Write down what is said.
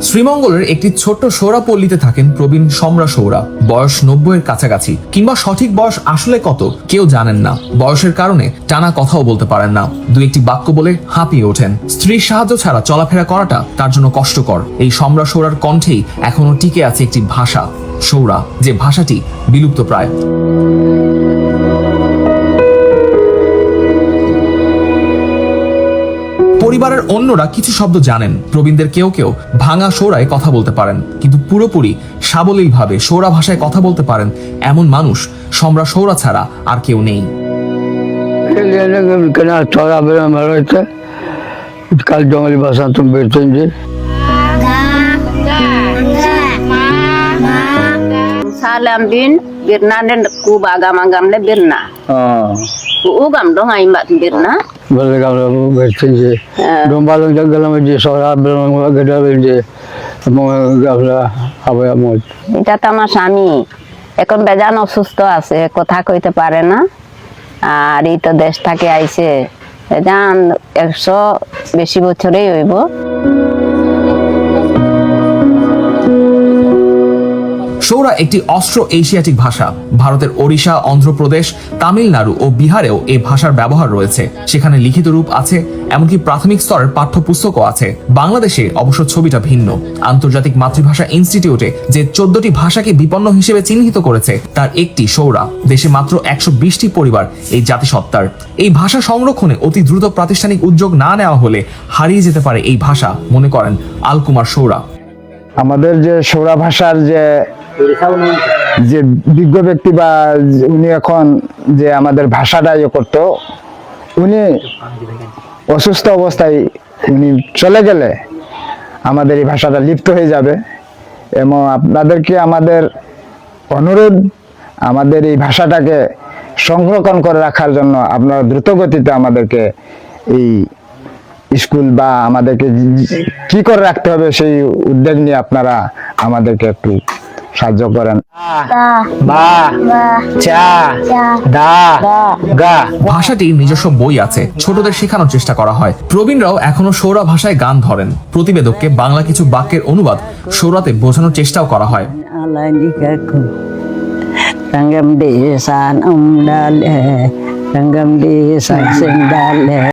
শ্রীমঙ্গলের একটি ছোট্ট সৌরা পল্লীতে থাকেন প্রবীণ সম্রা সৌরা। বয়স 90-এর কাছাকাছি, কিংবা সঠিক বয়স আসলে কত কেউ জানেন না। বয়সের কারণে টানা কথাও বলতে পারেন না, দু একটি বাক্য বলে হাঁপিয়ে ওঠেন। স্ত্রীর সাহায্য ছাড়া চলাফেরা করাটা তার জন্য কষ্টকর। এই সম্রা সৌরার কণ্ঠেই এখনো টিকে আছে একটি ভাষা, সৌরা, যে ভাষাটি বিলুপ্ত প্রায়। পরিবারের অন্যরা কিছু শব্দ জানেন, প্রবীণদের কেউ কেউ ভাঙা সৌরায় কথা বলতে পারেন, কিন্তু পুরোপুরি সাবলীলভাবে সৌরা ভাষায় কথা বলতে পারেন এমন মানুষ সম্রা সৌরা ছাড়া আর কেউ নেই। কাল জঙ্গলি ভাষা তুমি বেরছেন যে salam bin birna den ku bagam agam le birna ku ugam dong ai mbak birna বলে গাল বেরছেন যে ডোমবালং জঙ্গলের মধ্যে সরা বেরং গডা বেরছে গাবলা আবার মত। এটা তো আমার স্বামী, এখন বেজান অসুস্থ আছে, কথা কইতে পারে না। আর এই তো দেশ থেকে আইছে, বেজান 100 বেশি বছরেই হইব। সৌরা একটি অস্ট্রো এশিয়াটিক ভাষা। ভারতের ওড়িশা, অন্ধ্রপ্রদেশ, তামিলনাড়ু ও বিহারেও এই ভাষার ব্যবহার রয়েছে। সেখানে লিখিত রূপ আছে, এমনকি প্রাথমিক স্তরের পাঠ্যপুস্তকও আছে। বাংলাদেশে অবশ্য ছবিটা ভিন্ন। আন্তর্জাতিক মাতৃভাষা ইনস্টিটিউটে যে 14টি ভাষাকে বিপন্ন হিসেবে চিহ্নিত করেছে তার একটি সৌরা। দেশে মাত্র 120টি পরিবার এই জাতিসত্তার। এই ভাষা সংরক্ষণে অতি দ্রুত প্রাতিষ্ঠানিক উদ্যোগ না নেওয়া হলে হারিয়ে যেতে পারে এই ভাষা, মনে করেন আলকুমার সৌরা। আমাদের যে সৌরা ভাষার যে বিজ্ঞ ব্যক্তি বা উনি এখন যে আমাদের ভাষাটা ইয়ে করতো, উনি অসুস্থ অবস্থায় উনি চলে গেলে আমাদের এই ভাষাটা লিপ্ত হয়ে যাবে। এবং আপনাদেরকে আমাদের অনুরোধ, আমাদের এই ভাষাটাকে সংরক্ষণ করে রাখার জন্য আপনারা দ্রুত গতিতে আমাদেরকে এই স্কুল বা আমাদেরকে কি করে রাখতে হবে সেই উদ্যোগ নিয়ে আপনারা আমাদেরকে একটু সাহায্য করেন। ভাষাটির নিজস্ব বই আছে, ছোটদের শেখানোর চেষ্টা করা হয়। প্রবীণরাও এখনো সৌরা ভাষায় গান ধরেন। প্রতিবেদককে বাংলা কিছু বাক্যের অনুবাদ সৌরাতে বোঝানোর চেষ্টাও করা হয়। Ranggam desan umdale, ranggam desan sendale.